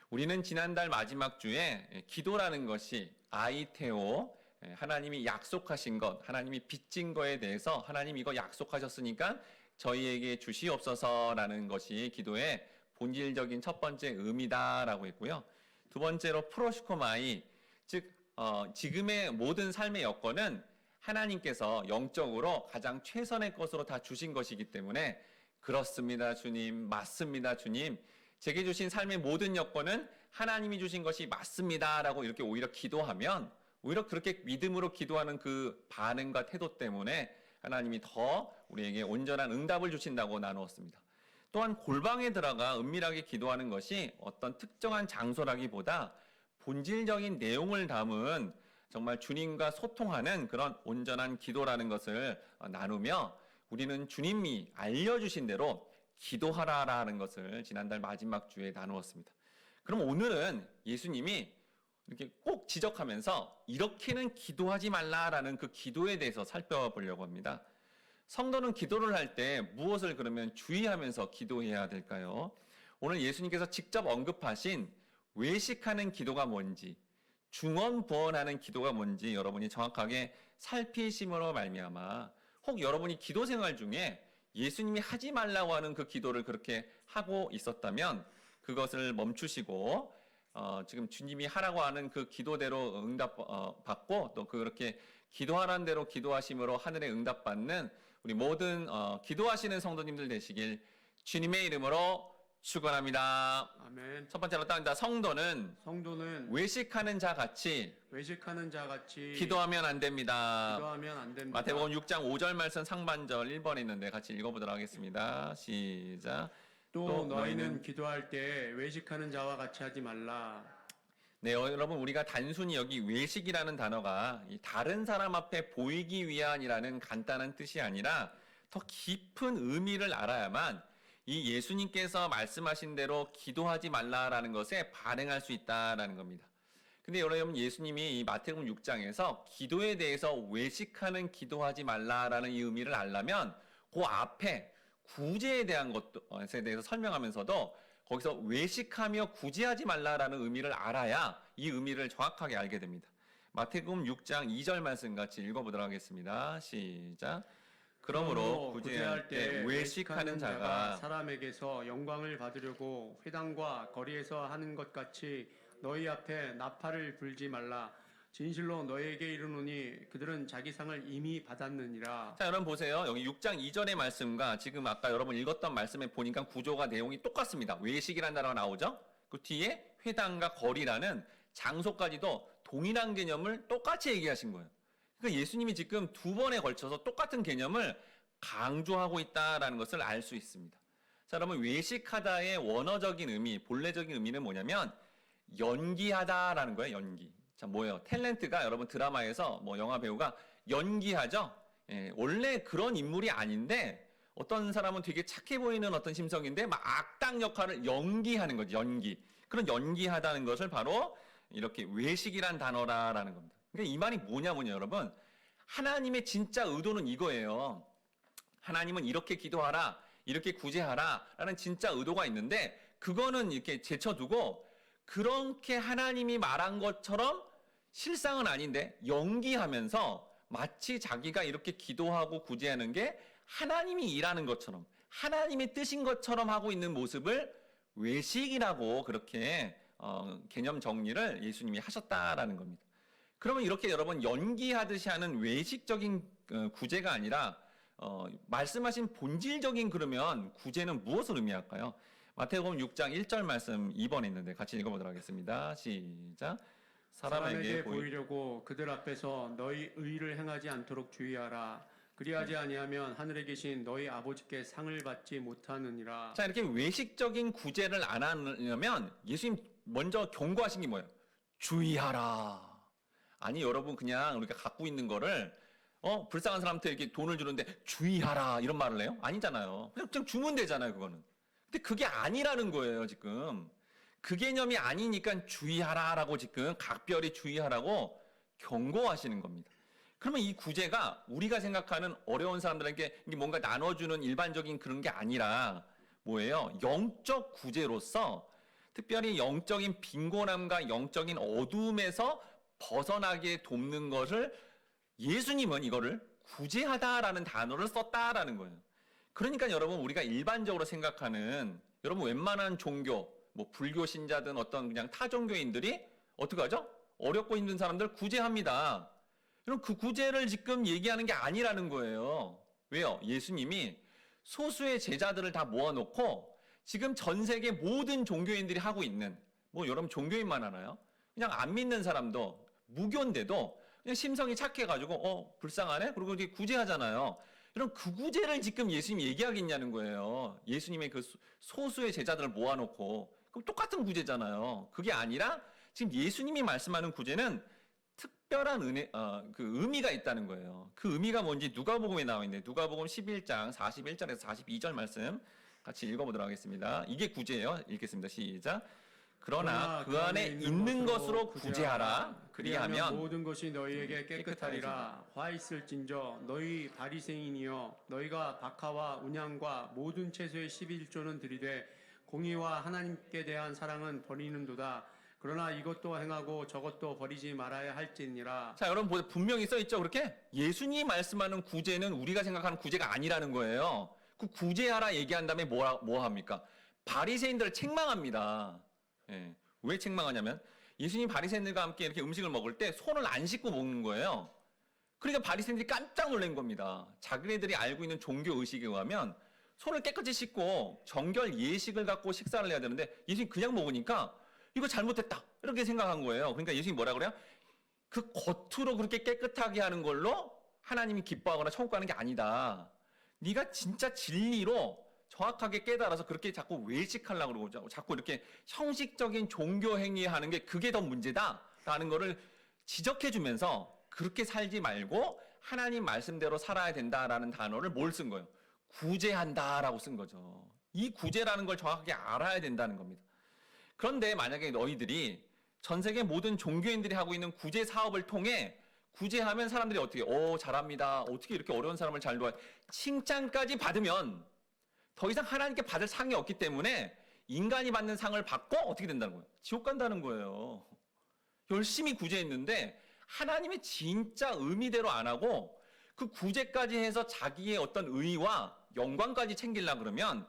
우리는 지난달 마지막 주에 기도라는 것이 아이테오, 하나님이 약속하신 것, 하나님이 빚진 거에 대해서 하나님 이거 약속하셨으니까 저희에게 주시옵소서라는 것이 기도의 본질적인 첫 번째 의미다라고 했고요. 두 번째로 프로시코마이, 즉 지금의 모든 삶의 여건은 하나님께서 영적으로 가장 최선의 것으로 다 주신 것이기 때문에 그렇습니다 주님, 맞습니다 주님, 제게 주신 삶의 모든 여건은 하나님이 주신 것이 맞습니다라고 이렇게 오히려 기도하면, 오히려 그렇게 믿음으로 기도하는 그 반응과 태도 때문에 하나님이 더 우리에게 온전한 응답을 주신다고 나누었습니다. 또한 골방에 들어가 은밀하게 기도하는 것이 어떤 특정한 장소라기보다 본질적인 내용을 담은 정말 주님과 소통하는 그런 온전한 기도라는 것을 나누며, 우리는 주님이 알려주신 대로 기도하라라는 것을 지난달 마지막 주에 나누었습니다. 그럼 오늘은 예수님이 이렇게 꼭 지적하면서 이렇게는 기도하지 말라라는 그 기도에 대해서 살펴보려고 합니다. 성도는 기도를 할 때 무엇을 그러면 주의하면서 기도해야 될까요? 오늘 예수님께서 직접 언급하신 외식하는 기도가 뭔지, 중언부언하는 기도가 뭔지 여러분이 정확하게 살피심으로 말미암아, 혹 여러분이 기도 생활 중에 예수님이 하지 말라고 하는 그 기도를 그렇게 하고 있었다면 그것을 멈추시고 지금 주님이 하라고 하는 그 기도대로 응답 받고, 또 그렇게 기도하라는 대로 기도하심으로 하늘에 응답받는 우리 모든 기도하시는 성도님들 되시길 주님의 이름으로 축원합니다. 아멘. 첫 번째로 따른다. 성도는 외식하는 자 같이 기도하면 안 됩니다. 기도하면 안 됩니다. 마태복음 6장 5절 말씀 상반절 1번에 있는데 같이 읽어보도록 하겠습니다. 시작. 또 너희는 기도할 때 외식하는 자와 같이 하지 말라. 네, 여러분, 우리가 단순히 여기 외식이라는 단어가 다른 사람 앞에 보이기 위한이라는 간단한 뜻이 아니라 더 깊은 의미를 알아야만 이 예수님께서 말씀하신 대로 기도하지 말라라는 것에 반응할 수 있다라는 겁니다. 근데 여러분, 예수님이 이 마태복음 6장에서 기도에 대해서 외식하는 기도하지 말라라는 이 의미를 알려면 그 앞에 구제에 대한 것에 대해서 설명하면서도 거기서 외식하며 구제하지 말라라는 의미를 알아야 이 의미를 정확하게 알게 됩니다. 마태복음 6장 2절 말씀 같이 읽어보도록 하겠습니다. 시작. 그러므로 구제할 때 외식하는 자가 사람에게서 영광을 받으려고 회당과 거리에서 하는 것 같이 너희 앞에 나팔을 불지 말라. 진실로 너희에게 이르노니 그들은 자기 상을 이미 받았느니라. 자, 여러분 보세요. 여기 6장 2절의 말씀과 지금 아까 여러분 읽었던 말씀에 보니까 구조가 내용이 똑같습니다. 외식이라는 단어가 나오죠. 그 뒤에 회당과 거리라는 장소까지도 동일한 개념을 똑같이 얘기하신 거예요. 그러니까 예수님이 지금 두 번에 걸쳐서 똑같은 개념을 강조하고 있다라는 것을 알 수 있습니다. 자, 여러분, 외식하다의 원어적인 의미, 본래적인 의미는 뭐냐면 연기하다라는 거예요. 연기. 자, 뭐예요? 탤런트가 여러분 드라마에서 영화 배우가 연기하죠? 예, 원래 그런 인물이 아닌데 어떤 사람은 되게 착해 보이는 어떤 심성인데 막 악당 역할을 연기하는 거죠. 연기. 그런 연기하다는 것을 바로 이렇게 외식이란 단어라는 겁니다. 그러니까 이 말이 뭐냐 여러분. 하나님의 진짜 의도는 이거예요. 하나님은 이렇게 기도하라, 이렇게 구제하라 라는 진짜 의도가 있는데 그거는 이렇게 제쳐두고 그렇게 하나님이 말한 것처럼 실상은 아닌데 연기하면서 마치 자기가 이렇게 기도하고 구제하는 게 하나님이 일하는 것처럼, 하나님의 뜻인 것처럼 하고 있는 모습을 외식이라고 그렇게 개념 정리를 예수님이 하셨다라는 겁니다. 그러면 이렇게 여러분 연기하듯이 하는 외식적인 구제가 아니라 말씀하신 본질적인 그러면 구제는 무엇을 의미할까요? 마태복음 6장 1절 말씀 2번에 있는데 같이 읽어보도록 하겠습니다. 시작. 사람에게 보이려고 그들 앞에서 너희 의를 행하지 않도록 주의하라. 그리하지 아니하면 하늘에 계신 너희 아버지께 상을 받지 못하느니라. 자, 이렇게 외식적인 구제를 안 하려면 예수님 먼저 경고하신 게 뭐예요? 주의하라. 아니, 여러분 그냥 우리가 갖고 있는 거를 불쌍한 사람한테 이렇게 돈을 주는데 주의하라 이런 말을 해요? 아니잖아요. 그냥 주면 되잖아요, 그거는. 근데 그게 아니라는 거예요, 지금. 그 개념이 아니니까 주의하라라고 지금 각별히 주의하라고 경고하시는 겁니다. 그러면 이 구제가 우리가 생각하는 어려운 사람들에게 뭔가 나눠주는 일반적인 그런 게 아니라 뭐예요? 영적 구제로서 특별히 영적인 빈곤함과 영적인 어둠에서 벗어나게 돕는 것을 예수님은 이거를 구제하다라는 단어를 썼다라는 거예요. 그러니까 여러분 우리가 일반적으로 생각하는 여러분 웬만한 종교 뭐 불교 신자든 어떤 그냥 타 종교인들이 어떻게 하죠? 어렵고 힘든 사람들 구제합니다. 그럼 그 구제를 지금 얘기하는 게 아니라는 거예요. 왜요? 예수님이 소수의 제자들을 다 모아놓고 지금 전 세계 모든 종교인들이 하고 있는 뭐 여러분 종교인만 하나요? 그냥 안 믿는 사람도 무교인데도 그냥 심성이 착해가지고 불쌍하네? 그리고 이렇게 구제하잖아요. 이런 그 구제를 지금 예수님이 얘기하겠냐는 거예요. 예수님의 그 소수의 제자들을 모아놓고 그럼 똑같은 구제잖아요. 그게 아니라 지금 예수님이 말씀하는 구제는 특별한 그 의미가 있다는 거예요. 그 의미가 뭔지 누가복음에 나와 있는데 누가복음 11장 41절에서 42절 말씀 같이 읽어보도록 하겠습니다. 이게 구제예요. 읽겠습니다. 시작. 그러나 그 안에 있는 것으로 구제하라. 그리하면 모든 것이 너희에게 깨끗하리라. 화 있을진저 너희 바리새인이여 너희가 박하와 운향과 모든 채소의 11조는 들이되 공의와 하나님께 대한 사랑은 버리는도다. 그러나 이것도 행하고 저것도 버리지 말아야 할지니라. 자, 여러분 보세요. 분명히 써 있죠. 그렇게 예수님이 말씀하는 구제는 우리가 생각하는 구제가 아니라는 거예요. 그 구제하라 얘기한 다음에 뭐 합니까? 바리새인들을 책망합니다. 예. 왜 책망하냐면 예수님 바리새인들과 함께 이렇게 음식을 먹을 때 손을 안 씻고 먹는 거예요. 그러니까 바리새인들이 깜짝 놀란 겁니다. 자기네들이 알고 있는 종교 의식에 의하면 손을 깨끗이 씻고 정결 예식을 갖고 식사를 해야 되는데 예수님 그냥 먹으니까 이거 잘못됐다 이렇게 생각한 거예요. 그러니까 예수님이 뭐라 그래요? 그 겉으로 그렇게 깨끗하게 하는 걸로 하나님이 기뻐하거나 천국 가는 게 아니다. 네가 진짜 진리로 정확하게 깨달아서 그렇게 자꾸 외식하려고 그러고 자꾸 이렇게 형식적인 종교 행위하는 게 그게 더 문제다라는 거를 지적해 주면서 그렇게 살지 말고 하나님 말씀대로 살아야 된다라는 단어를 뭘 쓴 거예요? 구제한다라고 쓴 거죠. 이 구제라는 걸 정확하게 알아야 된다는 겁니다. 그런데 만약에 너희들이 전 세계 모든 종교인들이 하고 있는 구제 사업을 통해 구제하면 사람들이 어떻게 잘합니다. 어떻게 이렇게 어려운 사람을 잘 도와 칭찬까지 받으면 더 이상 하나님께 받을 상이 없기 때문에 인간이 받는 상을 받고 어떻게 된다는 거예요? 지옥 간다는 거예요. 열심히 구제했는데 하나님의 진짜 의미대로 안 하고 그 구제까지 해서 자기의 어떤 의의와 영광까지 챙기려고 그러면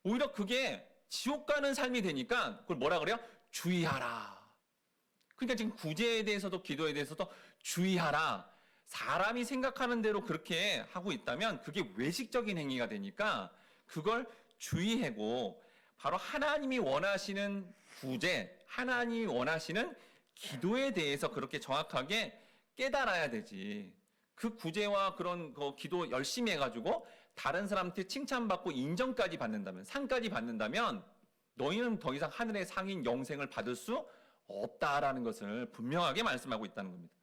오히려 그게 지옥 가는 삶이 되니까 그걸 뭐라 그래요? 주의하라. 그러니까 지금 구제에 대해서도 기도에 대해서도 주의하라. 사람이 생각하는 대로 그렇게 하고 있다면 그게 외식적인 행위가 되니까 그걸 주의하고 바로 하나님이 원하시는 구제, 하나님이 원하시는 기도에 대해서 그렇게 정확하게 깨달아야 되지. 그 구제와 그런 그 기도 열심히 해가지고 다른 사람한테 칭찬받고 인정까지 받는다면, 상까지 받는다면 너희는 더 이상 하늘의 상인 영생을 받을 수 없다라는 것을 분명하게 말씀하고 있다는 겁니다.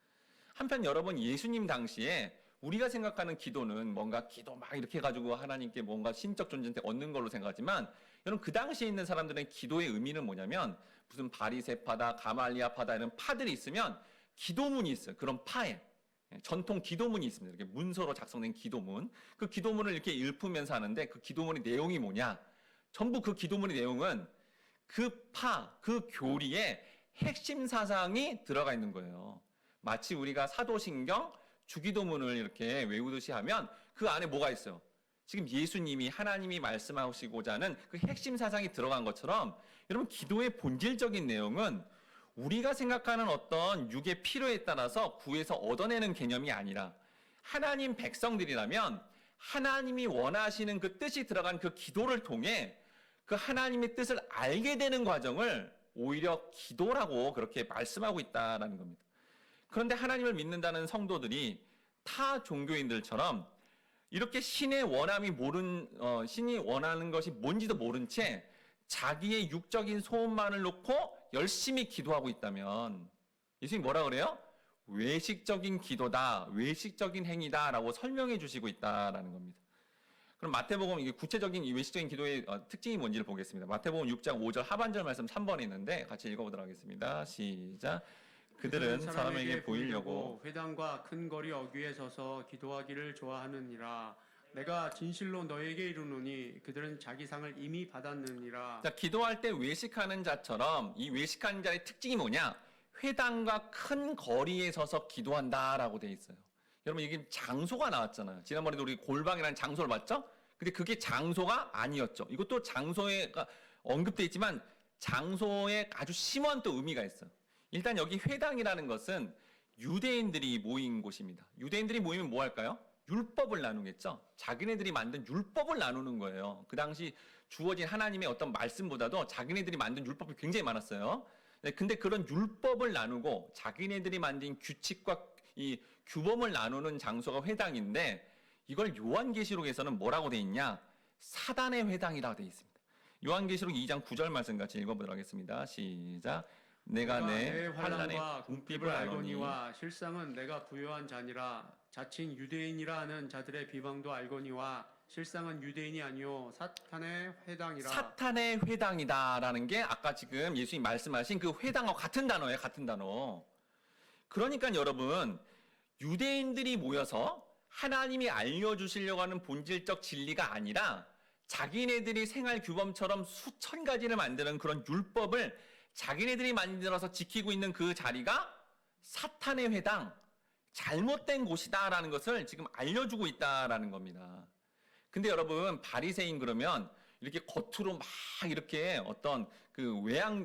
한편 여러분 예수님 당시에 우리가 생각하는 기도는 뭔가 기도 막 이렇게 해가지고 하나님께 뭔가 신적 존재한테 얻는 걸로 생각하지만 여러분 그 당시에 있는 사람들은 기도의 의미는 뭐냐면 무슨 바리새파다 가말리아파다 이런 파들이 있으면 기도문이 있어요. 그런 파에 전통 기도문이 있습니다. 이렇게 문서로 작성된 기도문. 그 기도문을 이렇게 읊으면서 하는데 그 기도문의 내용이 뭐냐? 전부 그 기도문의 내용은 그 그 교리에 핵심 사상이 들어가 있는 거예요. 마치 우리가 사도신경 주기도문을 이렇게 외우듯이 하면 그 안에 뭐가 있어요? 지금 예수님이 하나님이 말씀하시고자 하는 그 핵심 사상이 들어간 것처럼 여러분 기도의 본질적인 내용은 우리가 생각하는 어떤 육의 필요에 따라서 구해서 얻어내는 개념이 아니라 하나님 백성들이라면 하나님이 원하시는 그 뜻이 들어간 그 기도를 통해 그 하나님의 뜻을 알게 되는 과정을 오히려 기도라고 그렇게 말씀하고 있다라는 겁니다. 그런데 하나님을 믿는다는 성도들이 타 종교인들처럼 이렇게 신의 원함이 신이 원하는 것이 뭔지도 모른 채 자기의 육적인 소원만을 놓고 열심히 기도하고 있다면 예수님이 뭐라 그래요? 외식적인 기도다, 외식적인 행위다라고 설명해 주시고 있다라는 겁니다. 그럼 마태복음 이게 구체적인 이 외식적인 기도의 특징이 뭔지를 보겠습니다. 마태복음 6장 5절 하반절 말씀 3번에 있는데 같이 읽어보도록 하겠습니다. 시작. 그들은 사람에게 보이려고 회당과 큰 거리 어귀에 서서 기도하기를 좋아하느니라. 내가 진실로 너에게 이르노니 그들은 자기 상을 이미 받았느니라. 자, 기도할 때 외식하는 자처럼 이 외식하는 자의 특징이 뭐냐? 회당과 큰 거리에 서서 기도한다라고 돼 있어요. 여러분 이게 장소가 나왔잖아요. 지난번에도 우리 골방이라는 장소를 봤죠? 근데 그게 장소가 아니었죠. 이것도 장소에 언급돼 있지만 장소에 아주 심한 또 의미가 있어요. 일단 여기 회당이라는 것은 유대인들이 모인 곳입니다. 유대인들이 모이면 뭐 할까요? 율법을 나누겠죠. 자기네들이 만든 율법을 나누는 거예요. 그 당시 주어진 하나님의 어떤 말씀보다도 자기네들이 만든 율법이 굉장히 많았어요. 네, 근데 그런 율법을 나누고 자기네들이 만든 규칙과 이 규범을 나누는 장소가 회당인데 이걸 요한계시록에서는 뭐라고 돼 있냐? 사단의 회당이라고 돼 있습니다. 요한계시록 2장 9절 말씀 같이 읽어보도록 하겠습니다. 시작. 내가 내 환난과 궁핍을 알거니 알거니와 실상은 내가 부요한 자니라. 자칭 유대인이라 하는 자들의 비방도 알거니와 실상은 유대인이 아니요 사탄의 회당이라. 사탄의 회당이다라는 게 아까 지금 예수님 말씀하신 그 회당과 같은 단어예요. 같은 단어. 그러니까 여러분 유대인들이 모여서 하나님이 알려주시려고 하는 본질적 진리가 아니라 자기네들이 생활 규범처럼 수천 가지를 만드는 그런 율법을 자기네들이 만들어서 지키고 있는 그 자리가 사탄의 회당, 잘못된 곳이다라는 것을 지금 알려주고 있다라는 겁니다. 근데 여러분 바리새인 그러면 이렇게 겉으로 막 이렇게 어떤 그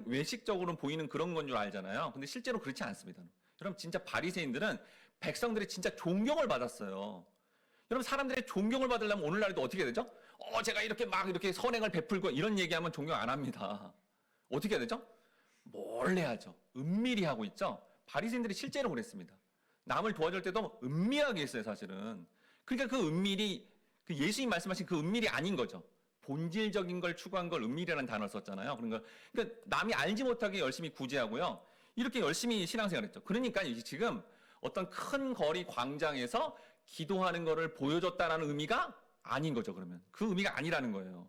외식적으로 보이는 그런 건 줄 알잖아요. 근데 실제로 그렇지 않습니다. 여러분 진짜 바리새인들은 백성들이 진짜 존경을 받았어요. 여러분 사람들의 존경을 받으려면 오늘날에도 어떻게 되죠? 제가 이렇게 막 이렇게 선행을 베풀고 이런 얘기하면 존경 안 합니다. 어떻게 해야 되죠? 몰래 하죠. 은밀히 하고 있죠. 바리새인들이 실제로 그랬습니다. 남을 도와줄 때도 은밀하게 했어요, 사실은. 그러니까 그 은밀이 그 예수님 말씀하신 그 은밀이 아닌 거죠. 본질적인 걸 추구한 걸 은밀이라는 단어를 썼잖아요. 그러니까 남이 알지 못하게 열심히 구제하고요. 이렇게 열심히 신앙생활을 했죠. 그러니까 이게 지금 어떤 큰 거리 광장에서 기도하는 거를 보여줬다라는 의미가 아닌 거죠, 그러면. 그 의미가 아니라는 거예요.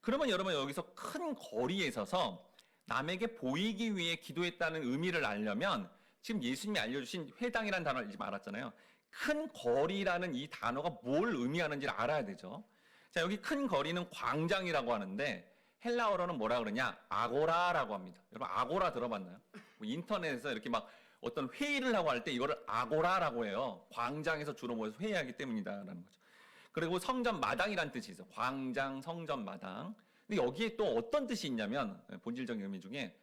그러면 여러분 여기서 큰 거리에 서서 남에게 보이기 위해 기도했다는 의미를 알려면 지금 예수님이 알려주신 회당이라는 단어를 지금 알았잖아요. 큰 거리라는 이 단어가 뭘 의미하는지를 알아야 되죠. 자, 여기 큰 거리는 광장이라고 하는데 헬라어로는 뭐라 그러냐? 아고라라고 합니다. 여러분 아고라 들어봤나요? 뭐 인터넷에서 이렇게 막 어떤 회의를 하고 할 때 이거를 아고라라고 해요. 광장에서 주로 모여서 회의하기 때문이다라는 거죠. 그리고 성전 마당이라는 뜻이 있어요. 광장, 성전 마당. 근데 여기에 또 어떤 뜻이 있냐면 본질적인 의미 중에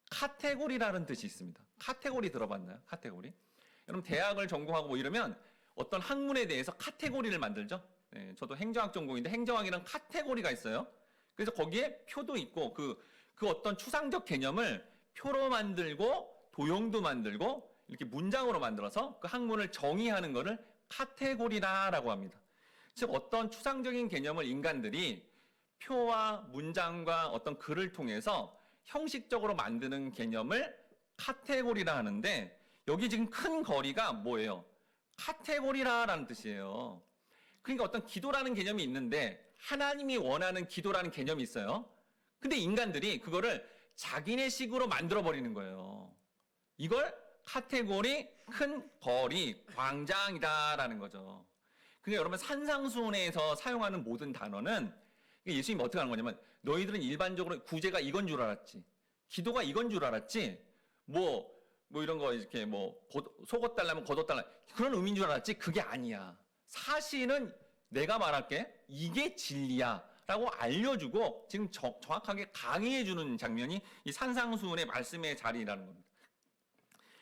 카테고리라는 뜻이 있습니다. 카테고리 들어봤나요? 카테고리. 여러분 대학을 전공하고 뭐 이러면 어떤 학문에 대해서 카테고리를 만들죠. 네, 저도 행정학 전공인데 행정학이란 카테고리가 있어요. 그래서 거기에 표도 있고 그 어떤 추상적 개념을 표로 만들고 도형도 만들고 이렇게 문장으로 만들어서 그 학문을 정의하는 거를 카테고리라고 합니다. 즉 어떤 추상적인 개념을 인간들이 표와 문장과 어떤 글을 통해서 형식적으로 만드는 개념을 카테고리라 하는데 여기 지금 큰 거리가 뭐예요? 카테고리라는 뜻이에요. 그러니까 어떤 기도라는 개념이 있는데 하나님이 원하는 기도라는 개념이 있어요. 근데 인간들이 그거를 자기네 식으로 만들어 버리는 거예요. 이걸 카테고리, 큰 거리, 광장이다라는 거죠. 그러니까 여러분 산상수훈에서 사용하는 모든 단어는 예수님이 어떻게 하는 거냐면 너희들은 일반적으로 구제가 이건 줄 알았지. 기도가 이건 줄 알았지. 뭐 이런 거 이렇게 속옷 달라면 겉옷 달라 그런 의미인 줄 알았지. 그게 아니야. 사실은 내가 말할게. 이게 진리야. 라고 알려주고 지금 정확하게 강의해주는 장면이 이 산상수훈의 말씀의 자리라는 겁니다.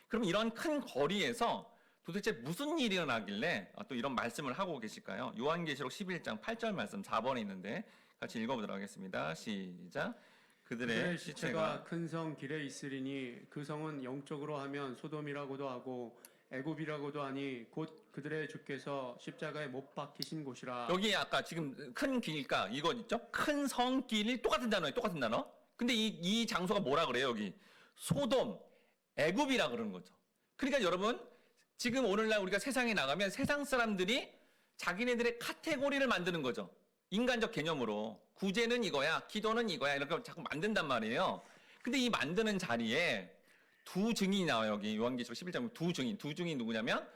그럼 이런 큰 거리에서 도대체 무슨 일이 일어나길래 또 이런 말씀을 하고 계실까요? 요한계시록 11장 8절 말씀 4번에 있는데 같이 읽어보도록 하겠습니다. 시작. 그들의 시체가 큰 성 길에 있으리니 그 성은 영적으로 하면 소돔이라고도 하고 애굽이라고도 하니 곧 그들의 주께서 십자가에 못 박히신 곳이라. 여기 아까 지금 큰 길가 이거 있죠? 큰 성길이 똑같은 단어예요. 똑같은 단어. 근데 이 장소가 뭐라 그래요? 여기 소돔, 애굽이라 그러는 거죠. 그러니까 여러분 지금 오늘날 우리가 세상에 나가면 세상 사람들이 자기네들의 카테고리를 만드는 거죠. 인간적 개념으로 구제는 이거야, 기도는 이거야 이렇게 자꾸 만든단 말이에요. 근데 이 만드는 자리에 두 증인이 나와요. 여기 요한계시록 11장 두 증인 누구냐면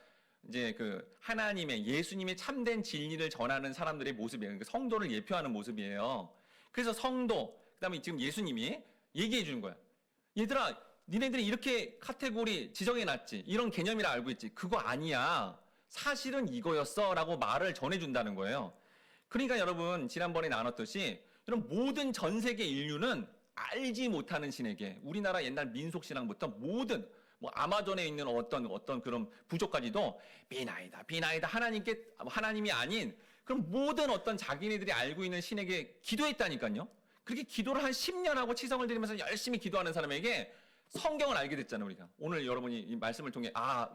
이제 그 하나님의 예수님의 참된 진리를 전하는 사람들의 모습이에요. 그러니까 성도를 예표하는 모습이에요. 그래서 성도, 그다음에 지금 예수님이 얘기해 주는 거야. 얘들아, 니네들이 이렇게 카테고리 지정해 놨지. 이런 개념이라 알고 있지. 그거 아니야. 사실은 이거였어라고 말을 전해 준다는 거예요. 그러니까 여러분, 지난번에 나눴듯이 이런 모든 전 세계 인류는 알지 못하는 신에게, 우리나라 옛날 민속 신앙부터 모든 뭐 아마존에 있는 어떤 그런 부족까지도 비나이다 하나님이 아닌 그럼 모든 어떤 자기네들이 알고 있는 신에게 기도했다니까요. 그렇게 기도를 한 10년 하고 치성을 드리면서 열심히 기도하는 사람에게 성경을 알게 됐잖아요. 우리가 오늘 여러분이 이 말씀을 통해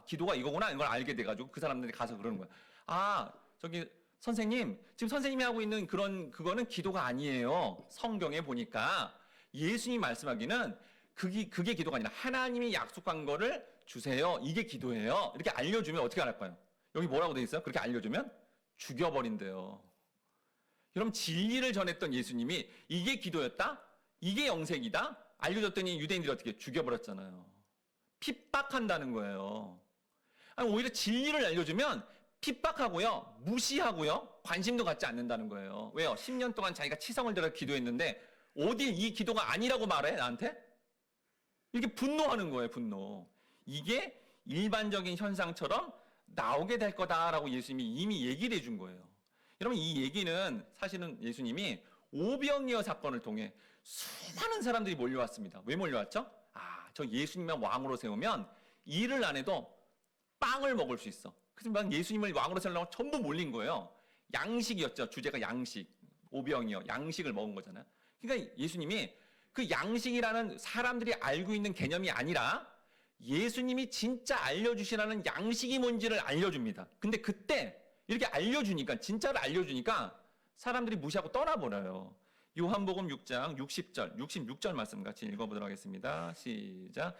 기도가 이거구나 이걸 알게 돼가지고 그 사람들이 가서 그러는 거야. 저기 선생님, 지금 선생님이 하고 있는 그거는 기도가 아니에요. 성경에 보니까 예수님이 말씀하기는 그게 기도가 아니라 하나님이 약속한 거를 주세요. 이게 기도예요. 이렇게 알려주면 어떻게 할까요? 여기 뭐라고 돼 있어요? 그렇게 알려주면 죽여버린대요. 여러분, 진리를 전했던 예수님이 이게 기도였다? 이게 영생이다? 알려줬더니 유대인들이 어떻게 죽여버렸잖아요. 핍박한다는 거예요. 아니, 오히려 진리를 알려주면 핍박하고요, 무시하고요, 관심도 갖지 않는다는 거예요. 왜요? 10년 동안 자기가 치성을 들어 기도했는데 어딜 이 기도가 아니라고 말해, 나한테? 이렇게 분노하는 거예요, 분노. 이게 일반적인 현상처럼 나오게 될 거다라고 예수님이 이미 얘기를 해준 거예요. 여러분, 이 얘기는 사실은 예수님이 오병이어 사건을 통해 수많은 사람들이 몰려왔습니다. 왜 몰려왔죠? 저 예수님만 왕으로 세우면 일을 안 해도 빵을 먹을 수 있어. 그래서 막 예수님을 왕으로 세우려고 전부 몰린 거예요. 양식이었죠. 주제가 양식. 오병이어. 양식을 먹은 거잖아요. 그러니까 예수님이 그 양식이라는 사람들이 알고 있는 개념이 아니라 예수님이 진짜 알려주시라는 양식이 뭔지를 알려줍니다. 근데 그때 이렇게 알려주니까, 진짜를 알려주니까 사람들이 무시하고 떠나버려요. 요한복음 6장 60절, 66절 말씀 같이 읽어보도록 하겠습니다. 시작.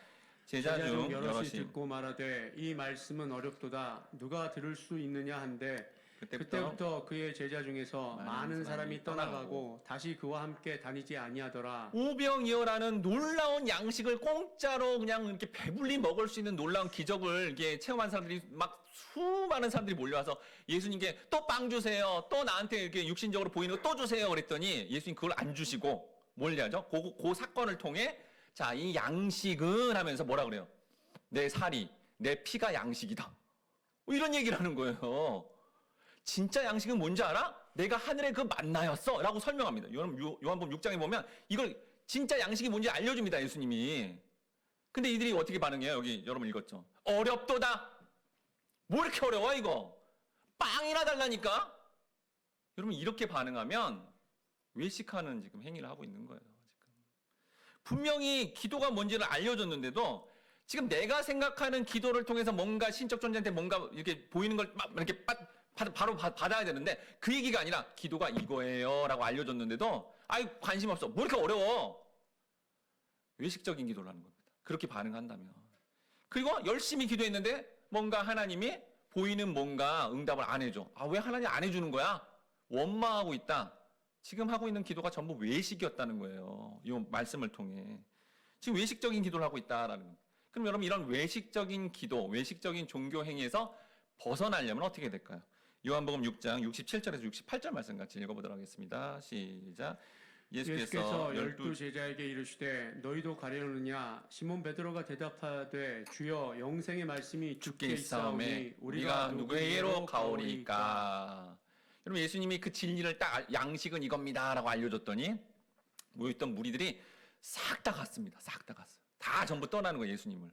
제자 중 여럿이 듣고 말하되 이 말씀은 어렵도다. 누가 들을 수 있느냐 한데 그때부터 그의 제자 중에서 많은 사람이 떠나가고 다시 그와 함께 다니지 아니하더라. 오병이어라는 놀라운 양식을 공짜로 그냥 이렇게 배불리 먹을 수 있는 놀라운 기적을 이렇게 체험한 사람들이 막 수많은 사람들이 몰려와서 예수님께 또 빵 주세요. 또 나한테 이렇게 육신적으로 보이는 거 또 주세요. 그랬더니 예수님 그걸 안 주시고 뭘 하죠? 그 사건을 통해 자, 이 양식은 하면서 뭐라 그래요? 내 살이, 내 피가 양식이다. 뭐 이런 얘기를 하는 거예요. 진짜 양식은 뭔지 알아? 내가 하늘의 그 만나였어 라고 설명합니다. 요한복음 6장에 보면 이걸 진짜 양식이 뭔지 알려줍니다. 예수님이. 근데 이들이 어떻게 반응해요? 여기 여러분 읽었죠? 어렵도다. 뭐 이렇게 어려워 이거? 빵이나 달라니까? 여러분, 이렇게 반응하면 외식하는 지금 행위를 하고 있는 거예요. 지금. 분명히 기도가 뭔지를 알려줬는데도 지금 내가 생각하는 기도를 통해서 뭔가 신적 존재한테 뭔가 이렇게 보이는 걸 막 이렇게 바로 받아야 되는데 그 얘기가 아니라 기도가 이거예요 라고 알려줬는데도 관심 없어. 뭐 이렇게 어려워? 외식적인 기도를 하는 겁니다. 그렇게 반응한다면. 그리고 열심히 기도했는데 뭔가 하나님이 보이는 뭔가 응답을 안 해줘. 왜 하나님 안 해주는 거야? 원망하고 있다. 지금 하고 있는 기도가 전부 외식이었다는 거예요. 이 말씀을 통해. 지금 외식적인 기도를 하고 있다라는 겁니다. 그럼 여러분, 이런 외식적인 기도, 외식적인 종교 행위에서 벗어나려면 어떻게 될까요? 요한복음 6장 67절에서 68절 말씀 같이 읽어보도록 하겠습니다. 시작. 예수께서 12 제자에게 이르시되 너희도 가려느냐? 시몬 베드로가 대답하되 주여 영생의 말씀이 주께 있사오니 우리가 누구에게로 가오리이까? 여러분, 예수님이 그 진리를 딱 양식은 이겁니다라고 알려줬더니 모였던 무리들이 싹 다 갔습니다. 싹 다 갔어요. 다 전부 떠나는 거예요, 예수님을.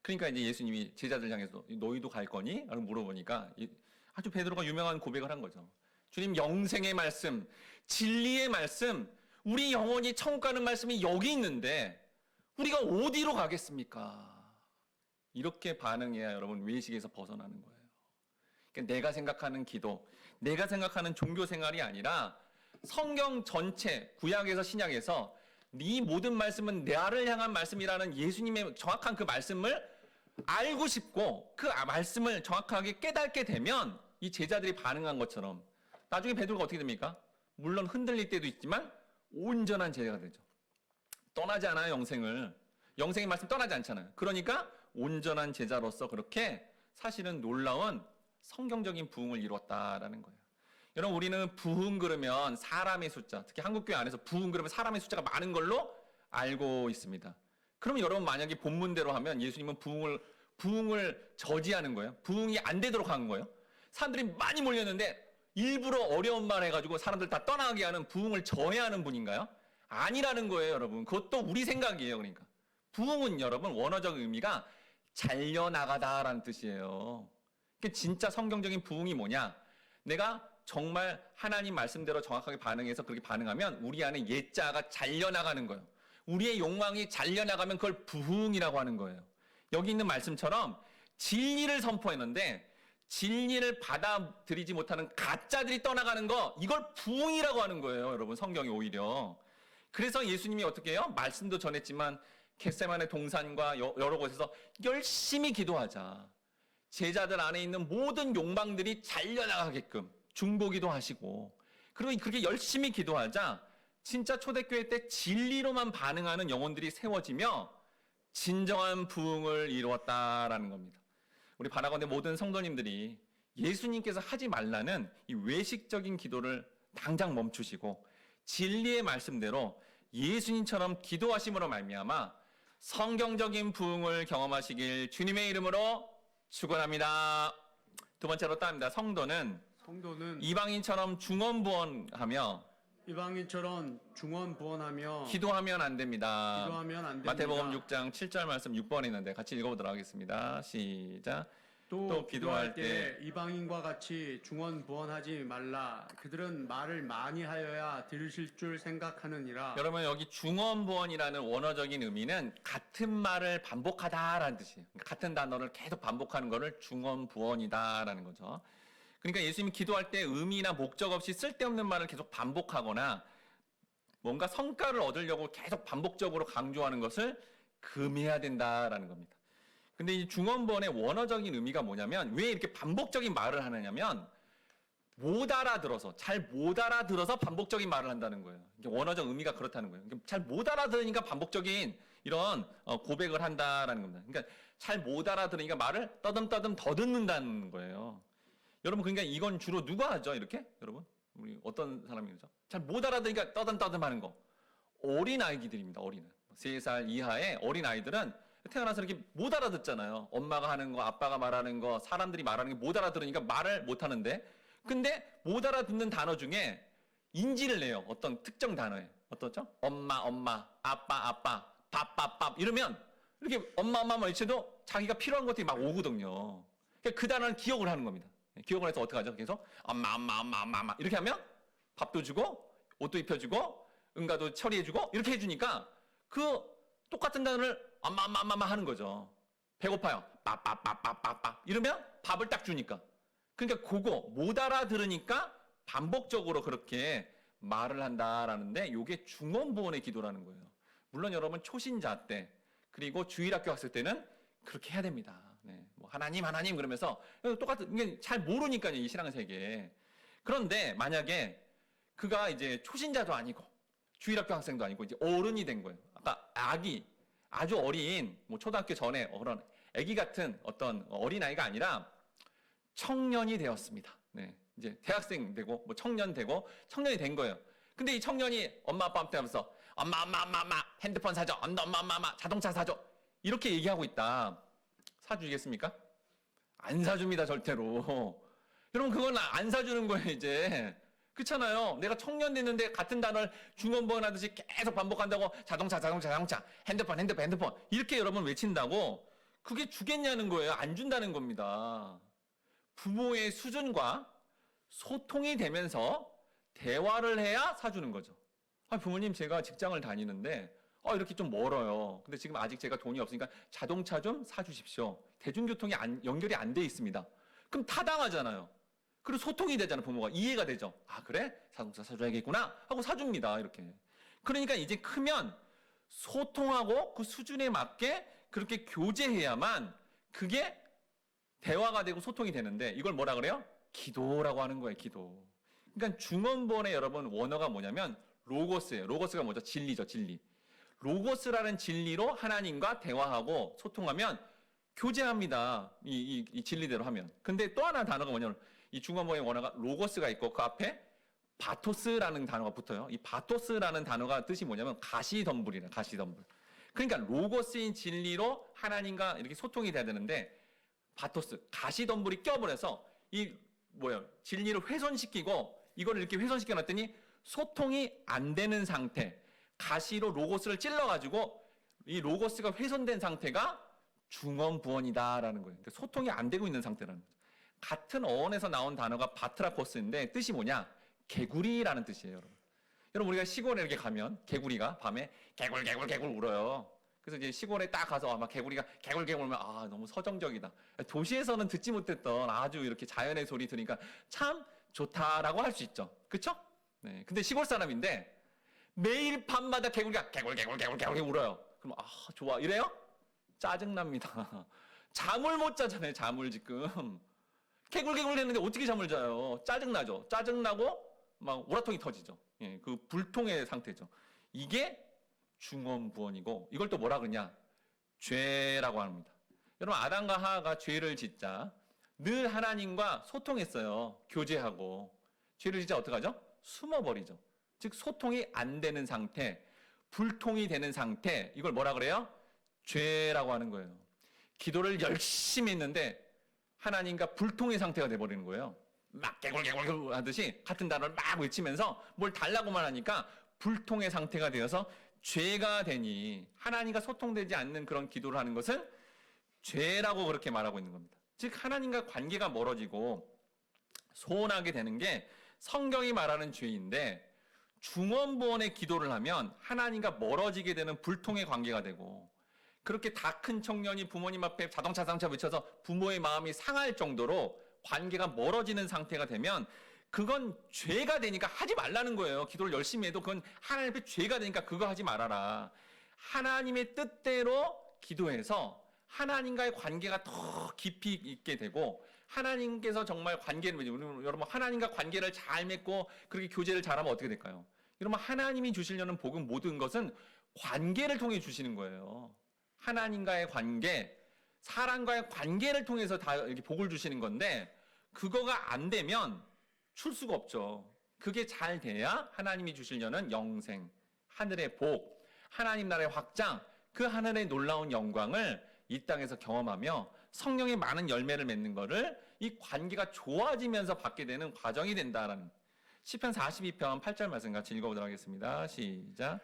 그러니까 이제 예수님이 제자들 향해서 너희도 갈 거니? 라고 물어보니까 아주 베드로가 유명한 고백을 한 거죠. 주님, 영생의 말씀, 진리의 말씀, 우리 영혼이 천국 가는 말씀이 여기 있는데 우리가 어디로 가겠습니까? 이렇게 반응해야 여러분 외식에서 벗어나는 거예요. 그러니까 내가 생각하는 기도, 내가 생각하는 종교 생활이 아니라 성경 전체, 구약에서 신약에서 네 모든 말씀은 나를 향한 말씀이라는 예수님의 정확한 그 말씀을 알고 싶고 그 말씀을 정확하게 깨닫게 되면 이 제자들이 반응한 것처럼 나중에 베드로가 어떻게 됩니까? 물론 흔들릴 때도 있지만 온전한 제자가 되죠. 떠나지 않아요, 영생을. 영생의 말씀 떠나지 않잖아요. 그러니까 온전한 제자로서 그렇게 사실은 놀라운 성경적인 부흥을 이루었다라는 거예요. 여러분, 우리는 부흥 그러면 사람의 숫자, 특히 한국교회 안에서 부흥 그러면 사람의 숫자가 많은 걸로 알고 있습니다. 그러면 여러분, 만약에 본문대로 하면 예수님은 부흥을 저지하는 거예요. 부흥이 안 되도록 하는 거예요. 사람들이 많이 몰렸는데 일부러 어려운 말 해가지고 사람들 다 떠나게 하는, 부흥을 저해하는 분인가요? 아니라는 거예요, 여러분. 그것도 우리 생각이에요. 그러니까 부흥은 여러분, 원어적 의미가 잘려나가다라는 뜻이에요. 그러니까 진짜 성경적인 부흥이 뭐냐? 내가 정말 하나님 말씀대로 정확하게 반응해서 그렇게 반응하면 우리 안에 옛자가 잘려나가는 거예요. 우리의 욕망이 잘려나가면 그걸 부흥이라고 하는 거예요. 여기 있는 말씀처럼 진리를 선포했는데 진리를 받아들이지 못하는 가짜들이 떠나가는 거, 이걸 부흥이라고 하는 거예요, 여러분. 성경이 오히려. 그래서 예수님이 어떻게 해요? 말씀도 전했지만 겟세마네 동산과 여러 곳에서 열심히 기도하자. 제자들 안에 있는 모든 욕망들이 잘려나가게끔 중보기도 하시고, 그리고 그렇게 열심히 기도하자 진짜 초대교회 때 진리로만 반응하는 영혼들이 세워지며 진정한 부흥을 이루었다라는 겁니다. 우리 바라건대 모든 성도님들이 예수님께서 하지 말라는 이 외식적인 기도를 당장 멈추시고 진리의 말씀대로 예수님처럼 기도하심으로 말미암아 성경적인 부흥을 경험하시길 주님의 이름으로 축원합니다. 두 번째로 따입니다. 성도는 이방인처럼 중언부언하며 이방인처럼 중언부언하며 기도하면 안 됩니다. 기도하면 안 됩니다. 마태복음 6장 7절 말씀 6번에 있는데 같이 읽어보도록 하겠습니다. 시작. 또 기도할 때 이방인과 같이 중언부언하지 말라. 그들은 말을 많이 하여야 들으실 줄 생각하느니라. 여러분, 여기 중언부언이라는 원어적인 의미는 같은 말을 반복하다라는 뜻이에요. 같은 단어를 계속 반복하는 것을 중언부언이다라는 거죠. 그러니까 예수님이 기도할 때 의미나 목적 없이 쓸데없는 말을 계속 반복하거나 뭔가 성과를 얻으려고 계속 반복적으로 강조하는 것을 금해야 된다라는 겁니다. 근데 이 중언부언의 원어적인 의미가 뭐냐면, 왜 이렇게 반복적인 말을 하느냐면 잘 못 알아들어서 반복적인 말을 한다는 거예요. 원어적 의미가 그렇다는 거예요. 잘 못 알아들으니까 반복적인 이런 고백을 한다라는 겁니다. 그러니까 잘 못 알아들으니까 말을 떠듬떠듬 더 듣는다는 거예요. 여러분, 그러니까 이건 주로 누가 하죠? 이렇게? 여러분, 우리 어떤 사람이 그러죠? 잘 못 알아들으니까 떠듬떠듬 하는 거. 어린 아이들입니다. 어린아이. 3살 이하의 어린 아이들은 태어나서 이렇게 못 알아듣잖아요. 엄마가 하는 거, 아빠가 말하는 거, 사람들이 말하는 게 못 알아들으니까 말을 못 하는데, 근데 못 알아듣는 단어 중에 인지를 내요. 어떤 특정 단어에. 어떻죠? 엄마, 아빠, 밥 이러면 이렇게 엄마 외쳐도 자기가 필요한 것들이 막 오거든요. 그러니까 그 단어는 기억을 하는 겁니다. 기억을 해서 어떻게 하죠? 계속 엄마 이렇게 하면 밥도 주고 옷도 입혀주고 응가도 처리해주고 이렇게 해주니까 그 똑같은 단어를 엄마 하는 거죠. 배고파요. 밥 이러면 밥을 딱 주니까. 그러니까 그거 못 알아들으니까 반복적으로 그렇게 말을 한다라는데, 이게 중언부언의 기도라는 거예요. 물론 여러분 초신자 때 그리고 주일학교 갔을 때는 그렇게 해야 됩니다. 네, 뭐 하나님 그러면서 똑같은, 이게 잘 모르니까요, 이 신앙 세계. 그런데 만약에 그가 이제 초신자도 아니고 주일학교 학생도 아니고 이제 어른이 된 거예요. 아까 아주 어린, 뭐 초등학교 전에 그런 아기 같은 어떤 어린 아이가 아니라 청년이 되었습니다. 네, 이제 대학생 되고 뭐 청년 되고 청년이 된 거예요. 근데 이 청년이 엄마 아빠한테 하면서 엄마 핸드폰 사줘, 엄마 자동차 사줘 이렇게 얘기하고 있다. 사주겠습니까? 안 사줍니다, 절대로. 여러분, 그건 안 사주는 거예요, 이제. 그렇잖아요. 내가 청년 됐는데 같은 단어를 중언부언 하듯이 계속 반복한다고 자동차, 핸드폰 이렇게 여러분 외친다고 그게 주겠냐는 거예요. 안 준다는 겁니다. 부모의 수준과 소통이 되면서 대화를 해야 사주는 거죠. 부모님, 제가 직장을 다니는데 이렇게 좀 멀어요. 근데 지금 아직 제가 돈이 없으니까 자동차 좀 사주십시오. 대중교통이 연결이 안 돼 있습니다. 그럼 타당하잖아요. 그리고 소통이 되잖아요. 부모가 이해가 되죠. 그래? 자동차 사줘야겠구나 하고 사줍니다. 이렇게. 그러니까 이제 크면 소통하고 그 수준에 맞게 그렇게 교제해야만 그게 대화가 되고 소통이 되는데, 이걸 뭐라 그래요? 기도라고 하는 거예요. 기도. 그러니까 중언부언의 여러분 원어가 뭐냐면 로고스예요. 로고스가 뭐죠? 진리죠. 진리. 로고스라는 진리로 하나님과 대화하고 소통하면 교제합니다. 이 진리대로 하면. 근데 또 하나 단어가 뭐냐면 이 중원본의 원어가 로고스가 있고 그 앞에 바토스라는 단어가 붙어요. 이 바토스라는 단어가 뜻이 뭐냐면 가시덤불이래, 가시덤불. 그러니까 로고스인 진리로 하나님과 이렇게 소통이 돼야 되는데 바토스, 가시덤불이 껴버려서 이 진리를 훼손시키고 이거를 이렇게 훼손시켜 놨더니 소통이 안 되는 상태. 가시로 로고스를 찔러가지고 이 로고스가 훼손된 상태가 중언부언이다라는 거예요. 그러니까 소통이 안 되고 있는 상태라는 거죠. 같은 어원에서 나온 단어가 바트라코스인데 뜻이 뭐냐? 개구리라는 뜻이에요, 여러분. 여러분 우리가 시골에 이렇게 가면 개구리가 밤에 개굴 울어요. 그래서 이제 시골에 딱 가서 아마 개구리가 개굴 울면 아 너무 서정적이다. 도시에서는 듣지 못했던 아주 이렇게 자연의 소리 들으니까 참 좋다라고 할 수 있죠. 그렇죠? 네. 근데 시골 사람인데 매일 밤마다 개구리가 개굴 울어요. 그럼 아 좋아 이래요? 짜증납니다. 잠을 못 자잖아요. 잠을 지금 개굴 했는데 어떻게 잠을 자요? 짜증나죠. 짜증나고 막 오라통이 터지죠. 예, 그 불통의 상태죠. 이게 중언부언이고 이걸 또 뭐라 그러냐? 죄라고 합니다. 여러분 아담과 하와가 죄를 짓자 늘 하나님과 소통했어요. 교제하고 죄를 짓자 어떻게 하죠? 숨어버리죠. 즉 소통이 안 되는 상태, 불통이 되는 상태 이걸 뭐라 그래요? 죄라고 하는 거예요. 기도를 열심히 했는데 하나님과 불통의 상태가 돼버리는 거예요. 막 개굴 하듯이 같은 단어를 막 외치면서 뭘 달라고만 하니까 불통의 상태가 되어서 죄가 되니 하나님과 소통되지 않는 그런 기도를 하는 것은 죄라고 그렇게 말하고 있는 겁니다. 즉 하나님과 관계가 멀어지고 소원하게 되는 게 성경이 말하는 죄인데 중언부언의 기도를 하면 하나님과 멀어지게 되는 불통의 관계가 되고 그렇게 다 큰 청년이 부모님 앞에 자동차 외쳐서 부모의 마음이 상할 정도로 관계가 멀어지는 상태가 되면 그건 죄가 되니까 하지 말라는 거예요. 기도를 열심히 해도 그건 하나님 앞에 죄가 되니까 그거 하지 말아라. 하나님의 뜻대로 기도해서 하나님과의 관계가 더 깊이 있게 되고 하나님께서 정말 관계를 여러분 하나님과 관계를 잘 맺고 그렇게 교제를 잘하면 어떻게 될까요? 여러분 하나님이 주시려는 복은 모든 것은 관계를 통해 주시는 거예요. 하나님과의 관계, 사람과의 관계를 통해서 다 이렇게 복을 주시는 건데 그거가 안 되면 줄 수가 없죠. 그게 잘 돼야 하나님이 주시려는 영생, 하늘의 복, 하나님 나라의 확장, 그 하늘의 놀라운 영광을 이 땅에서 경험하며 성령의 많은 열매를 맺는 거를 이 관계가 좋아지면서 받게 되는 과정이 된다라는 시편 42편 8절 말씀 같이 읽어보도록 하겠습니다. 시작.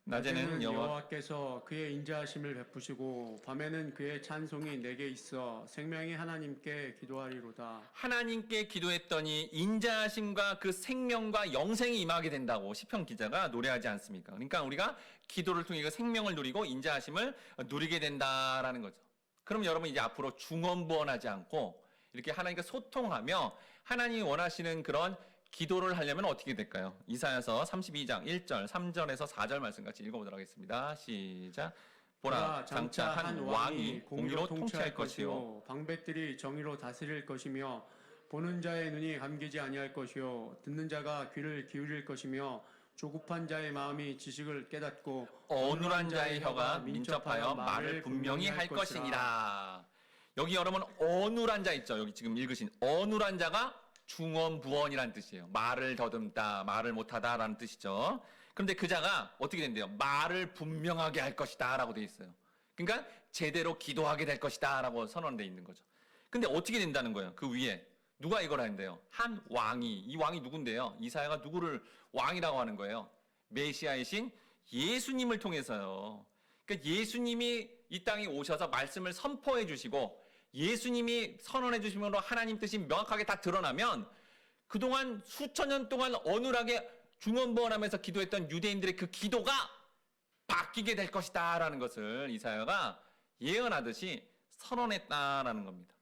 낮에는 여호와께서 그의 인자하심을 베푸시고 밤에는 그의 찬송이 내게 있어 생명의 하나님께 기도하리로다. 하나님께 기도했더니 인자하심과 그 생명과 영생이 임하게 된다고 시편 기자가 노래하지 않습니까? 그러니까 우리가 기도를 통해 그 생명을 누리고 인자하심을 누리게 된다라는 거죠. 그럼 여러분 이제 앞으로 중언부언하지 않고 이렇게 하나님과 소통하며 하나님이 원하시는 그런 기도를 하려면 어떻게 될까요? 이사야서 32장 1절, 3절에서 4절 말씀 같이 읽어보도록 하겠습니다. 시작. 보라, 장차 한 왕이 공의로 통치할 것이요 방백들이 정의로 다스릴 것이며 보는 자의 눈이 감기지 아니할 것이요 듣는 자가 귀를 기울일 것이며 조급한 자의 마음이 지식을 깨닫고 어눌한 자의 혀가 민첩하여 말을 분명히 할 것이니라. 여기 여러분 어눌한 자 있죠? 여기 지금 읽으신 어눌한 자가 중언부언이라는 뜻이에요. 말을 더듬다, 말을 못하다라는 뜻이죠. 그런데 그 자가 어떻게 된대요? 말을 분명하게 할 것이다 라고 되어 있어요. 그러니까 제대로 기도하게 될 것이다 라고 선언되어 있는 거죠. 근데 어떻게 된다는 거예요? 그 위에 누가 이걸 하는데요? 한 왕이, 이 왕이 누군데요? 이사야가 누구를 왕이라고 하는 거예요? 메시아이신 예수님을 통해서요. 그러니까 예수님이 이 땅에 오셔서 말씀을 선포해 주시고 예수님이 선언해 주심으로 하나님 뜻이 명확하게 다 드러나면 그동안 수천 년 동안 어눌하게 중언부언하면서 기도했던 유대인들의 그 기도가 바뀌게 될 것이다 라는 것을 이사야가 예언하듯이 선언했다라는 겁니다.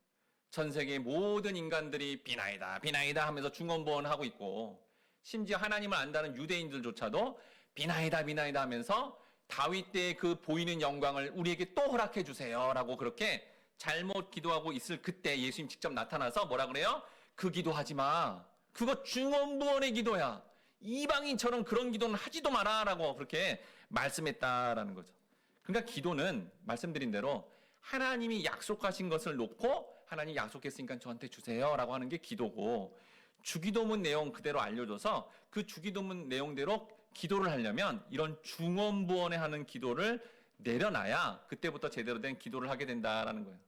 전 세계의 모든 인간들이 비나이다 하면서 중언부언하고 있고 심지어 하나님을 안다는 유대인들조차도 비나이다 하면서 다윗 때의 그 보이는 영광을 우리에게 또 허락해 주세요 라고 그렇게 잘못 기도하고 있을 그때 예수님 직접 나타나서 뭐라 그래요? 그 기도하지 마. 그거 중언부언의 기도야. 이방인처럼 그런 기도는 하지도 마라 라고 그렇게 말씀했다라는 거죠. 그러니까 기도는 말씀드린 대로 하나님이 약속하신 것을 놓고 하나님 약속했으니까 저한테 주세요라고 하는 게 기도고, 주기도문 내용 그대로 알려줘서 그 주기도문 내용대로 기도를 하려면 이런 중언부언에 하는 기도를 내려놔야 그때부터 제대로 된 기도를 하게 된다라는 거예요.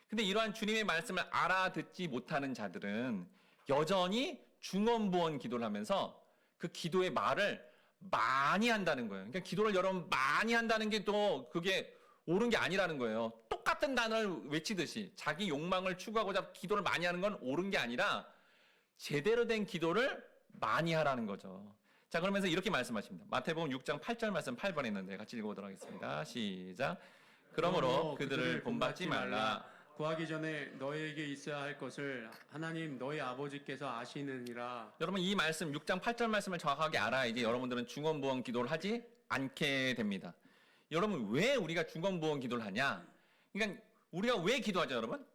근데 이러한 주님의 말씀을 알아듣지 못하는 자들은 여전히 중언부언 기도를 하면서 그 기도의 말을 많이 한다는 거예요. 그러니까 기도를 여러분 많이 한다는 게 또 그게 옳은 게 아니라는 거예요. 똑같은 단어를 외치듯이 자기 욕망을 추구하고자 기도를 많이 하는 건 옳은 게 아니라 제대로 된 기도를 많이 하라는 거죠. 자, 그러면서 이렇게 말씀하십니다. 마태복음 6장 8절 말씀 8번에 있는데 같이 읽어보도록 하겠습니다. 시작. 그러므로 그들을 본받지 말라. 구하기 전에 너에게 있어야 할 것을 하나님 너희 아버지께서 아시느니라. 여러분 이 말씀 6장 8절 말씀을 정확하게 알아야지 여러분들은 중언부언 기도를 하지 않게 됩니다. 여러분 왜 우리가 중언부언 기도를 하냐? 그러니까 우리가 왜 기도하죠, 여러분?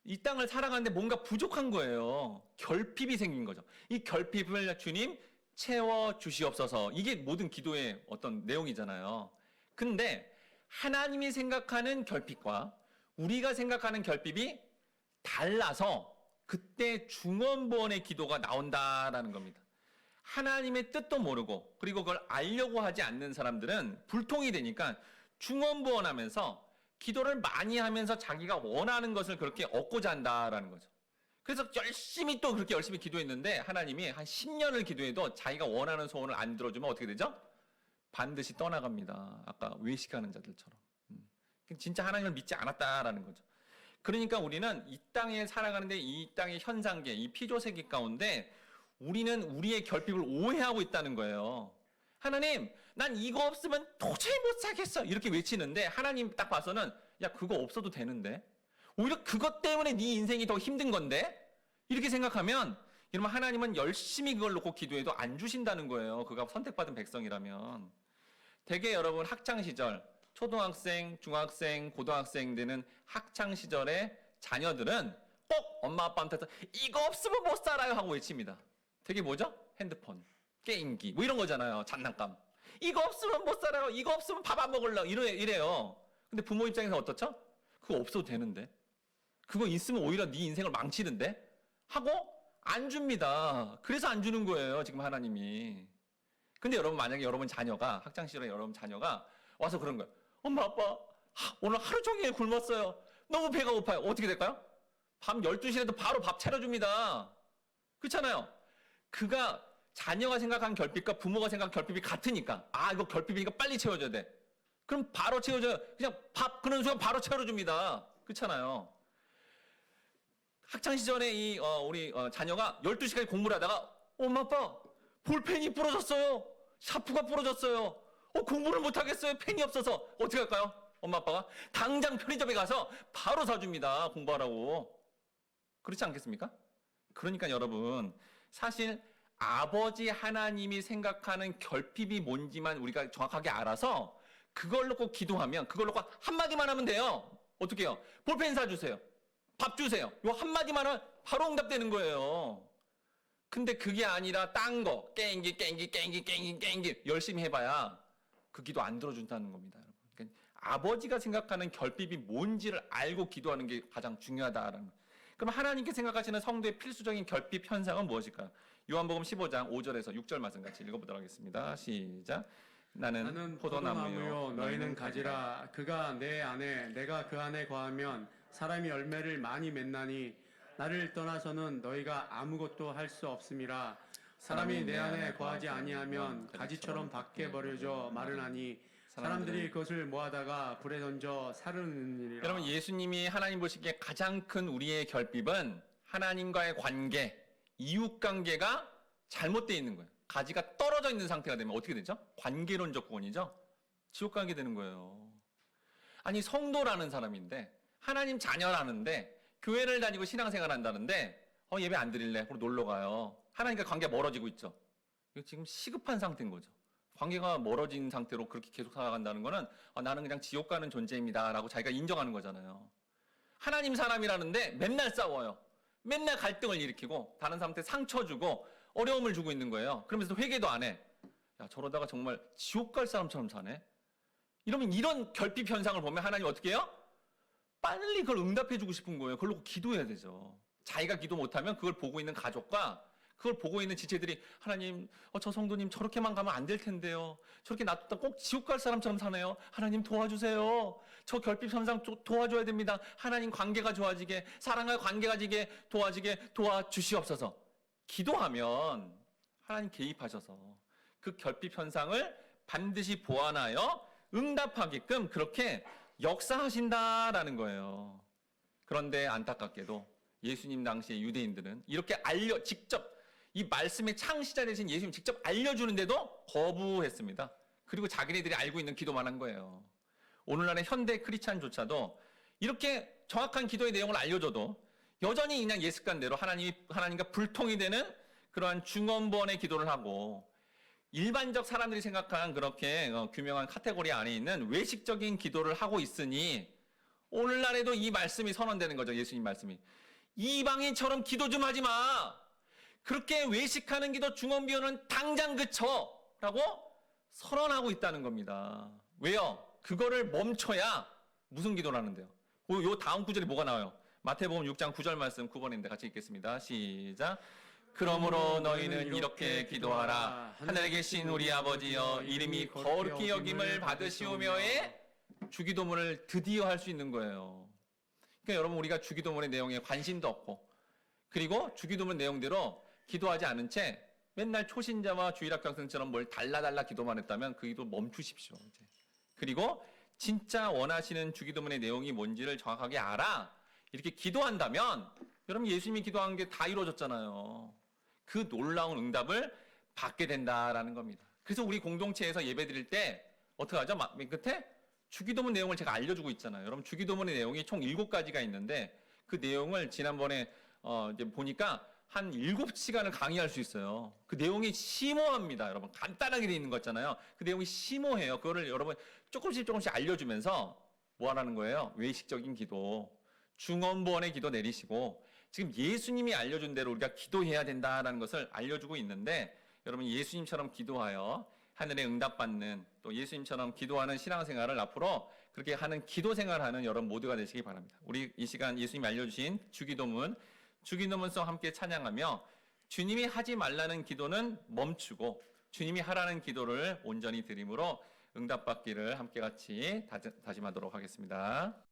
이 땅을 살아가는데 뭔가 부족한 거예요. 결핍이 생긴 거죠. 이 결핍을 주님 채워 주시옵소서. 이게 모든 기도의 어떤 내용이잖아요. 근데 하나님이 생각하는 결핍과 우리가 생각하는 결핍이 달라서 그때 중언부언의 기도가 나온다라는 겁니다. 하나님의 뜻도 모르고 그리고 그걸 알려고 하지 않는 사람들은 불통이 되니까 중언부언하면서 기도를 많이 하면서 자기가 원하는 것을 그렇게 얻고자 한다라는 거죠. 그래서 열심히 또 그렇게 열심히 기도했는데 하나님이 한 10년을 기도해도 자기가 원하는 소원을 안 들어주면 어떻게 되죠? 반드시 떠나갑니다. 아까 외식하는 자들처럼. 진짜 하나님을 믿지 않았다라는 거죠. 그러니까 우리는 이 땅에 살아가는데 이 땅의 현상계, 이 피조세계 가운데 우리는 우리의 결핍을 오해하고 있다는 거예요. 하나님, 난 이거 없으면 도저히 못 살겠어. 이렇게 외치는데 하나님 딱 봐서는 야, 그거 없어도 되는데. 오히려 그것 때문에 네 인생이 더 힘든 건데. 이렇게 생각하면 여러분 하나님은 열심히 그걸 놓고 기도해도 안 주신다는 거예요. 그가 선택받은 백성이라면. 대개 여러분 학창 시절 초등학생, 중학생, 고등학생 되는 학창 시절의 자녀들은 꼭 엄마 아빠한테서 이거 없으면 못 살아요 하고 외칩니다. 되게 뭐죠? 핸드폰, 게임기 뭐 이런 거잖아요. 장난감. 이거 없으면 못 살아요. 이거 없으면 밥 안 먹을래. 이래요. 근데 부모 입장에서 어떻죠? 그거 없어도 되는데. 그거 있으면 오히려 네 인생을 망치는데? 하고 안 줍니다. 그래서 안 주는 거예요. 지금 하나님이. 근데 여러분 만약에 여러분 자녀가 학창 시절에 여러분 자녀가 와서 그런 거예요. 엄마 아빠 오늘 하루 종일 굶었어요. 너무 배가 고파요. 어떻게 될까요? 밤 12시라도 바로 밥 차려줍니다. 그렇잖아요. 그가 자녀가 생각한 결핍과 부모가 생각한 결핍이 같으니까 이거 결핍이니까 빨리 채워줘야 돼. 그럼 바로 채워줘요. 그냥 밥 그런 순간 바로 채워줍니다. 그렇잖아요. 학창 시절에 우리 자녀가 12시까지 공부를 하다가 엄마 아빠 볼펜이 부러졌어요. 샤프가 부러졌어요. 공부를 못 하겠어요. 펜이 없어서 어떻게 할까요? 엄마 아빠가 당장 편의점에 가서 바로 사줍니다. 공부하라고. 그렇지 않겠습니까? 그러니까 여러분 사실 아버지 하나님이 생각하는 결핍이 뭔지만 우리가 정확하게 알아서 그걸 놓고 기도하면 그걸 놓고 한마디만 하면 돼요. 어떻게 해요? 볼펜 사주세요. 밥 주세요. 요 한마디만 하면 바로 응답되는 거예요. 근데 그게 아니라 딴 거 깽기 열심히 해봐야 그 기도 안 들어준다는 겁니다. 여러분. 그러니까 아버지가 생각하는 결핍이 뭔지를 알고 기도하는 게 가장 중요하다라는 거예요. 그럼 하나님께 생각하시는 성도의 필수적인 결핍 현상은 무엇일까요? 요한복음 15장 5절에서 6절 말씀 같이 읽어보도록 하겠습니다. 시작. 나는 포도나무요 너희는 가지라. 그가 내 안에 내가 그 안에 거하면 사람이 열매를 많이 맺나니 나를 떠나서는 너희가 아무것도 할 수 없음이라. 사람이 내 안에 거하지 아니하면 가지처럼 밖에 버려져 마르나니 사람들이 그것을 모아다가 불에 던져 사르느니라. 여러분 예수님이 하나님 보시기에 가장 큰 우리의 결핍은 하나님과의 관계, 이웃관계가 잘못되어 있는 거예요. 가지가 떨어져 있는 상태가 되면 어떻게 되죠? 관계론적 구원이죠. 지옥 가게 되는 거예요. 아니 성도라는 사람인데 하나님 자녀라는데 교회를 다니고 신앙생활 한다는데 예배 안 드릴래? 그리고 놀러 가요. 하나님과 관계가 멀어지고 있죠. 이거 지금 시급한 상태인 거죠. 관계가 멀어진 상태로 그렇게 계속 살아간다는 거는 나는 그냥 지옥 가는 존재입니다 라고 자기가 인정하는 거잖아요. 하나님 사람이라는데 맨날 싸워요. 맨날 갈등을 일으키고 다른 사람한테 상처 주고 어려움을 주고 있는 거예요. 그러면서 회개도 안 해. 야, 저러다가 정말 지옥 갈 사람처럼 사네. 이러면 이런 결핍 현상을 보면 하나님 어떻게 해요? 빨리 그걸 응답해주고 싶은 거예요. 그걸 놓고 기도해야 되죠. 자기가 기도 못하면 그걸 보고 있는 가족과 그걸 보고 있는 지체들이 하나님, 저 성도님 저렇게만 가면 안 될 텐데요. 저렇게 놔뒀다 꼭 지옥 갈 사람처럼 사네요. 하나님 도와주세요. 저 결핍 현상 도와줘야 됩니다. 하나님 관계가 좋아지게, 사랑과 관계가 지게 도와지게 도와주시옵소서. 기도하면 하나님 개입하셔서 그 결핍 현상을 반드시 보완하여 응답하게끔 그렇게 역사하신다라는 거예요. 그런데 안타깝게도 예수님 당시의 유대인들은 이렇게 직접 이 말씀의 창시자 되신 예수님 직접 알려주는데도 거부했습니다. 그리고 자기네들이 알고 있는 기도만 한 거예요. 오늘날의 현대 크리스찬조차도 이렇게 정확한 기도의 내용을 알려줘도 여전히 그냥 예 습관대로 하나님과 불통이 되는 그러한 중언부언의 기도를 하고 일반적 사람들이 생각한 그렇게 규명한 카테고리 안에 있는 외식적인 기도를 하고 있으니 오늘날에도 이 말씀이 선언되는 거죠. 예수님 말씀이. 이방인처럼 기도 좀 하지 마. 그렇게 외식하는 기도 중언부언은 당장 그쳐. 라고 선언하고 있다는 겁니다. 왜요? 그거를 멈춰야 무슨 기도를 하는데요? 요 다음 구절에 뭐가 나와요? 마태복음 6장 9절 말씀 9번인데 같이 읽겠습니다. 시작. 그러므로 너희는 이렇게 기도하라. 하늘에 계신 우리 아버지여, 이름이 거룩히 여김을 받으시오며의 주기도문을 드디어 할 수 있는 거예요. 그러니까 여러분, 우리가 주기도문의 내용에 관심도 없고 그리고 주기도문 내용대로 기도하지 않은 채 맨날 초신자와 주일학교학생처럼 뭘 달라달라 기도만 했다면 그 기도 멈추십시오. 이제. 그리고 진짜 원하시는 주기도문의 내용이 뭔지를 정확하게 알아 이렇게 기도한다면 여러분, 예수님이 기도한 게 다 이루어졌잖아요. 그 놀라운 응답을 받게 된다라는 겁니다. 그래서 우리 공동체에서 예배 드릴 때 어떻게 하죠? 맨 끝에 주기도문 내용을 제가 알려주고 있잖아요. 여러분, 주기도문의 내용이 총 7가지가 있는데 그 내용을 지난번에 이제 보니까 한 7시간을 강의할 수 있어요. 그 내용이 심오합니다. 여러분, 간단하게 되어 있는 거 있잖아요. 그 내용이 심오해요. 그거를 여러분 조금씩 알려주면서 뭐 하라는 거예요? 외식적인 기도, 중언부언의 기도 내리시고 지금 예수님이 알려준 대로 우리가 기도해야 된다라는 것을 알려주고 있는데 여러분, 예수님처럼 기도하여 하늘에 응답받는 또 예수님처럼 기도하는 신앙생활을 앞으로 그렇게 하는 기도생활하는 여러분 모두가 되시기 바랍니다. 우리 이 시간 예수님이 알려주신 주기도문송 함께 찬양하며 주님이 하지 말라는 기도는 멈추고 주님이 하라는 기도를 온전히 드림으로 응답받기를 함께 같이 다짐하도록 하겠습니다.